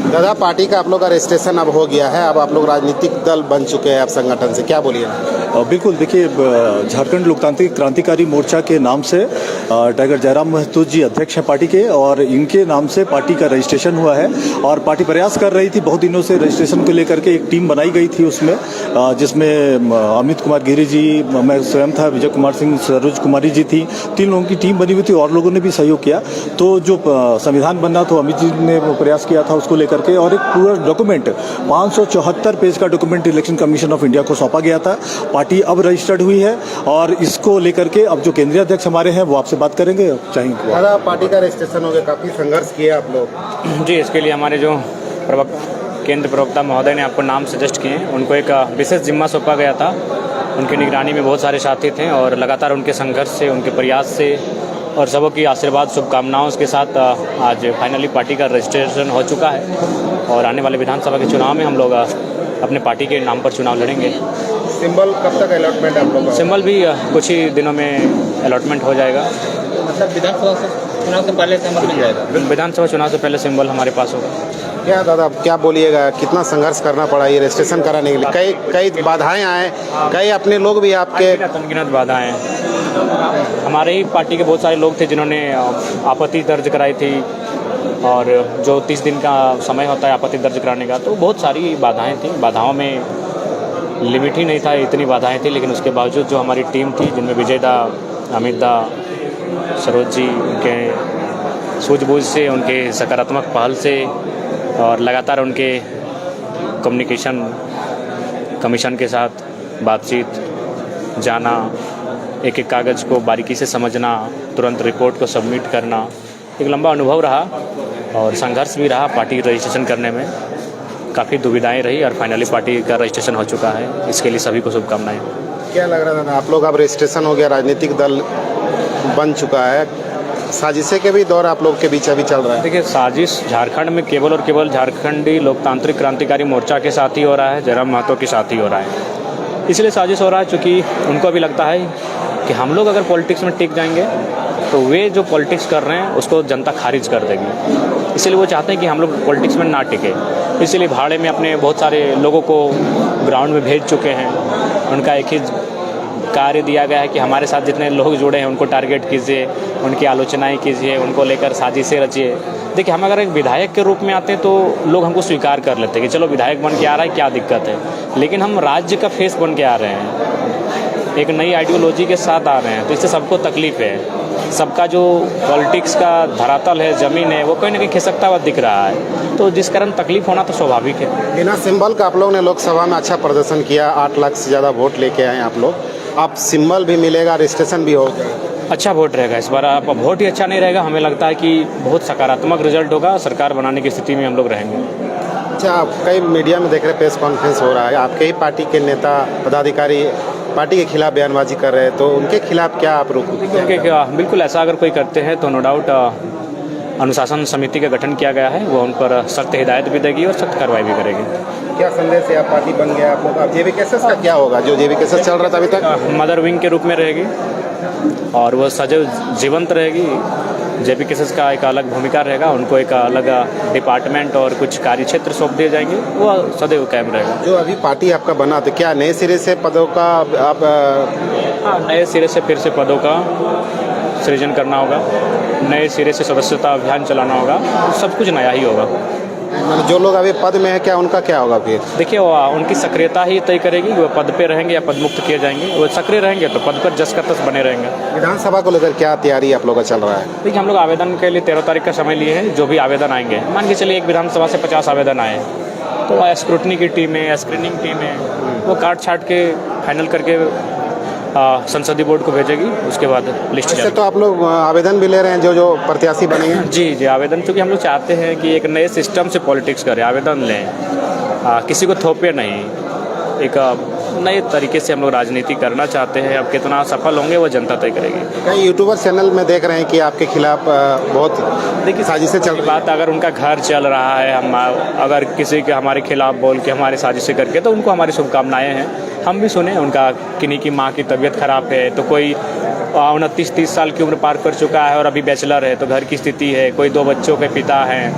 दादा, पार्टी का आप लोग का रजिस्ट्रेशन अब हो गया है, अब आप लोग राजनीतिक दल बन चुके हैं आप संगठन से, क्या बोलिए? बिल्कुल, देखिए झारखंड लोकतांत्रिक क्रांतिकारी मोर्चा के नाम से टाइगर जयराम महतो जी अध्यक्ष हैं पार्टी के, और इनके नाम से पार्टी का रजिस्ट्रेशन हुआ है। और पार्टी प्रयास कर रही थी बहुत दिनों से रजिस्ट्रेशन को लेकर के, एक टीम बनाई गई थी उसमें, जिसमें अमित कुमार गिरी जी, मैं स्वयं था, विजय कुमार सिंह, सरोज कुमारी जी थी, 3 लोगों की टीम बनी हुई थी और लोगों ने भी सहयोग किया। तो जो संविधान बनना तो अमित जी ने प्रयास किया था उसको लेकर के, और एक पूरा डॉक्यूमेंट 574 पेज का document election commission of India को सौंपा गया था। पार्टी अब रजिस्टर्ड हुई है और इसको लेकर के अब जो केंद्रीय अध्यक्ष हमारे हैं वो आपसे बात करेंगे। चाहेंगे दादा, पार्टी का रजिस्ट्रेशन हो गया, काफी संघर्ष किया आप लोग। जी, इसके लिए हमारे जो केंद्र प्रवक्ता महोदय ने आपको नाम सजेस्ट किए, उनको एक विशेष जिम्मा सौंपा गया था। उनकी निगरानी में बहुत सारे साथी थे और लगातार उनके संघर्ष से, उनके प्रयास से और सबों की आशीर्वाद शुभकामनाओं के साथ आज फाइनली पार्टी का रजिस्ट्रेशन हो चुका है। और आने वाले विधानसभा के चुनाव में हम लोग अपने पार्टी के नाम पर चुनाव लड़ेंगे। सिंबल कब तक अलॉटमेंट है आप लोग का? सिंबल भी कुछ ही दिनों में अलॉटमेंट हो जाएगा। मतलब विधानसभा चुनाव से पहले सिंबल मिल जाएगा? विधानसभा चुनाव से पहले सिंबल हमारे पास होगा। क्या दादा, क्या बोलिएगा, कितना संघर्ष करना पड़ा ये रजिस्ट्रेशन कराने के लिए? कई बाधाएं आए, कई अपने लोग भी आपके अनगिनत बाधाएं हैं। हमारे ही पार्टी के बहुत सारे लोग थे जिन्होंने आपत्ति दर्ज कराई थी, और जो 30 दिन का समय होता है आपत्ति दर्ज कराने का, तो बहुत सारी बाधाएं थी। बाधाओं में लिमिट ही नहीं था, इतनी बाधाएं थी। लेकिन उसके बावजूद जो हमारी टीम थी, जिनमें विजय दा, अमित दा, सरोज जी, उनके सूझबूझ से, उनके सकारात्मक पहल से और लगातार उनके कम्युनिकेशन कमीशन के साथ बातचीत, जाना, एक एक कागज़ को बारीकी से समझना, तुरंत रिपोर्ट को सबमिट करना, एक लंबा अनुभव रहा और संघर्ष भी रहा। पार्टी रजिस्ट्रेशन करने में काफ़ी दुविधाएं रही और फाइनली पार्टी का रजिस्ट्रेशन हो चुका है। इसके लिए सभी को शुभकामनाएं। क्या लग रहा था आप लोग, अब रजिस्ट्रेशन हो गया, राजनीतिक दल बन चुका है, साजिशें के भी दौर आप लोग के बीच अभी चल रहा है? देखिए, साजिश झारखंड में केवल और केवल झारखंडी लोकतांत्रिक क्रांतिकारी मोर्चा के साथ ही हो रहा है, जयराम महतो के साथ ही हो रहा है। इसलिए साजिश हो रहा है क्योंकि उनको भी लगता है कि हम लोग अगर पॉलिटिक्स में टिक जाएंगे तो वे जो पॉलिटिक्स कर रहे हैं उसको जनता खारिज कर देगी। इसलिए वो चाहते हैं कि हम लोग पॉलिटिक्स में ना टिके। इसलिए भाड़े में अपने बहुत सारे लोगों को ग्राउंड में भेज चुके हैं। उनका एक ही कार्य दिया गया है कि हमारे साथ जितने लोग जुड़े हैं उनको टारगेट कीजिए, उनकी आलोचनाएं कीजिए, उनको लेकर साजिशें रचिए। देखिए, हम अगर एक विधायक के रूप में आते हैं तो लोग हमको स्वीकार कर लेते हैं कि चलो विधायक बन के आ रहा है, क्या दिक्कत है। लेकिन हम राज्य का फेस बन के आ रहे हैं, एक नई आइडियोलॉजी के साथ आ रहे हैं, तो इससे सबको तकलीफ है। सबका जो पॉलिटिक्स का धरातल है, ज़मीन है, वो कहीं ना कहीं खिसकता हुआ दिख रहा है। तो जिस कारण तकलीफ होना तो स्वाभाविक है। बिना सिंबल का आप लोग ने लोकसभा में अच्छा प्रदर्शन किया, 8 लाख से ज़्यादा वोट लेके आए आप लोग। अब सिंबल भी मिलेगा, रजिस्ट्रेशन भी होगा, अच्छा वोट रहेगा इस बार। आप वोट ही अच्छा नहीं रहेगा, हमें लगता है कि बहुत सकारात्मक रिजल्ट होगा, सरकार बनाने की स्थिति में हम लोग रहेंगे। अच्छा, आप कई मीडिया में देख रहे प्रेस कॉन्फ्रेंस हो रहा है, आपके ही पार्टी के नेता पदाधिकारी पार्टी के खिलाफ बयानबाजी कर रहे हैं, तो उनके खिलाफ क्या आप रोकोगे? बिल्कुल, ऐसा अगर कोई करते हैं तो नो डाउट अनुशासन समिति का गठन किया गया है, वो उन पर सख्त हिदायत भी देगी और सख्त कार्रवाई भी करेगी। क्या संदेश है, आप पार्टी बन गया आप लोग, अब जेबी केसेस का क्या होगा? जो जेबी केसेस चल रहा था अभी तक, मदर विंग के रूप में रहेगी और वो सदैव जीवंत रहेगी। जेबी केसेस का एक अलग भूमिका रहेगा, उनको एक अलग डिपार्टमेंट और कुछ कार्य क्षेत्र सौंप दिए जाएंगे, वो सदैव कायम रहेगा। जो अभी पार्टी आपका बना, तो क्या नए सिरे से पदों का आप नए सिरे से फिर से पदों का सृजन करना होगा, नए सिरे से सदस्यता अभियान चलाना होगा, सब कुछ नया ही होगा। जो लोग अभी पद में है, क्या उनका क्या होगा फिर? देखिए, उनकी सक्रियता ही तय करेगी वो पद पे रहेंगे या पदमुक्त किए जाएंगे। वो सक्रिय रहेंगे तो पद पर जस का तस बने रहेंगे। विधानसभा को लेकर क्या तैयारी आप लोग का चल रहा है? देखिए, हम लोग आवेदन के लिए 13 तारीख का समय लिए हैं। जो भी आवेदन आएंगे, मान के चलिए एक विधानसभा से 50 आवेदन आए, तो स्क्रूटनी की टीम है, स्क्रीनिंग टीम है, वो काट छाट के फाइनल करके संसदीय बोर्ड को भेजेगी। उसके बाद लिस्ट इससे तो आप लोग आवेदन भी ले रहे हैं जो प्रत्याशी बनेंगे? जी, आवेदन, क्योंकि हम लोग चाहते हैं कि एक नए सिस्टम से पॉलिटिक्स करें, आवेदन लें, किसी को थोपे नहीं, एक नए तरीके से हम लोग राजनीति करना चाहते हैं। अब कितना सफल होंगे वो जनता तय करेगी। कई यूट्यूबर चैनल में देख रहे हैं कि आपके खिलाफ बहुत देखिए साजिशें चल रही बात, अगर उनका घर चल रहा है, हम अगर किसी के हमारे खिलाफ बोल के हमारे साजिशें करके, तो उनको हमारी शुभकामनाएं हैं। हम भी सुने उनका किन्हीं की माँ की तबीयत खराब है, तो कोई 29-30 साल की उम्र पार कर चुका है और अभी बैचलर है, तो घर की स्थिति है, कोई 2 बच्चों के पिता हैं,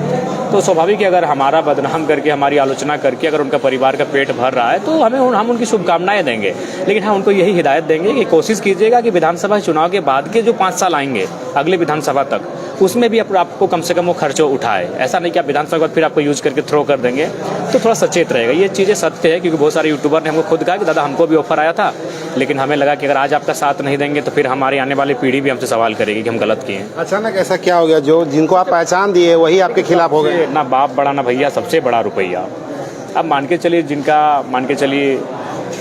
तो स्वाभाविक है अगर हमारा बदनाम करके, हमारी आलोचना करके अगर उनका परिवार का पेट भर रहा है, तो हम उनकी शुभकामनाएं देंगे। लेकिन हम उनको यही हिदायत देंगे कि कोशिश कीजिएगा कि विधानसभा चुनाव के बाद के जो 5 साल आएंगे अगले विधानसभा तक, उसमें भी आपको कम से कम वो खर्चों उठाए। ऐसा नहीं कि आप विधानसभा के बाद फिर आपको यूज करके थ्रो कर देंगे, तो थोड़ा सचेत रहेगा। ये चीज़ें सत्य है, क्योंकि बहुत सारे यूट्यूबर ने हमको खुद कहा कि दादा हमको भी ऑफर आया था, लेकिन हमें लगा कि अगर आज आपका साथ नहीं देंगे तो फिर हमारी आने वाली पीढ़ी भी हमसे सवाल करेगी कि हम गलत किए हैं। अचानक ऐसा क्या हो गया जो जिनको आप पहचान दिए वही आपके खिलाफ हो गए? ना बाप बड़ा ना भैया, सबसे बड़ा रुपया। अब मान के चलिए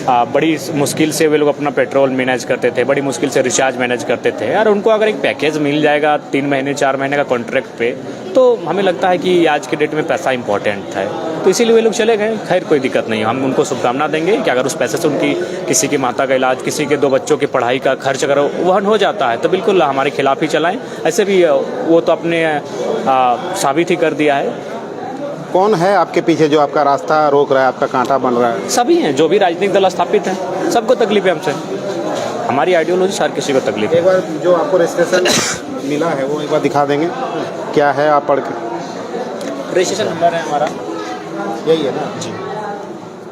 बड़ी मुश्किल से वे लोग अपना पेट्रोल मैनेज करते थे, बड़ी मुश्किल से रिचार्ज मैनेज करते थे, और उनको अगर एक पैकेज मिल जाएगा 3 महीने 4 महीने का कॉन्ट्रैक्ट पे, तो हमें लगता है कि आज के डेट में पैसा इंपॉर्टेंट है, तो इसीलिए वे लोग चले गए। खैर कोई दिक्कत नहीं, हम उनको शुभकामना देंगे कि अगर उस पैसे से उनकी किसी की माता का इलाज, किसी के 2 बच्चों की पढ़ाई का खर्च अगर वहन हो जाता है, तो बिल्कुल हमारे खिलाफ ही चलाएं। ऐसे भी वो तो अपने साबित ही कर दिया है। कौन है आपके पीछे जो आपका रास्ता रोक रहा है, आपका कांटा बन रहा है? सभी हैं, जो भी राजनीतिक दल स्थापित हैं, सबको तकलीफ है हमसे। हमारी आइडियोलॉजी हर किसी को तकलीफ है। एक बार जो आपको रजिस्ट्रेशन मिला है वो एक बार दिखा देंगे, क्या है आप पढ़ के? रजिस्ट्रेशन नंबर है हमारा, यही है ना जी?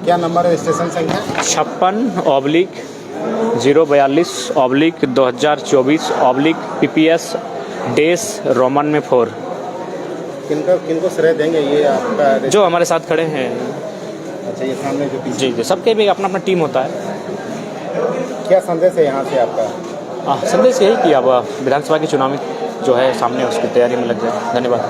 क्या नंबर है रजिस्ट्रेशन संख्या? 56/042/2024/PPS डेस रोमन में 4। किनको श्रेय देंगे ये आपका? जो हमारे साथ खड़े हैं। अच्छा, ये सामने जो पीछे? जी, सबके भी अपना अपना टीम होता है। क्या संदेश है यहाँ से आपका? संदेश यही कि अब विधानसभा के चुनाव में जो है सामने, उसकी तैयारी में लग जाए। धन्यवाद।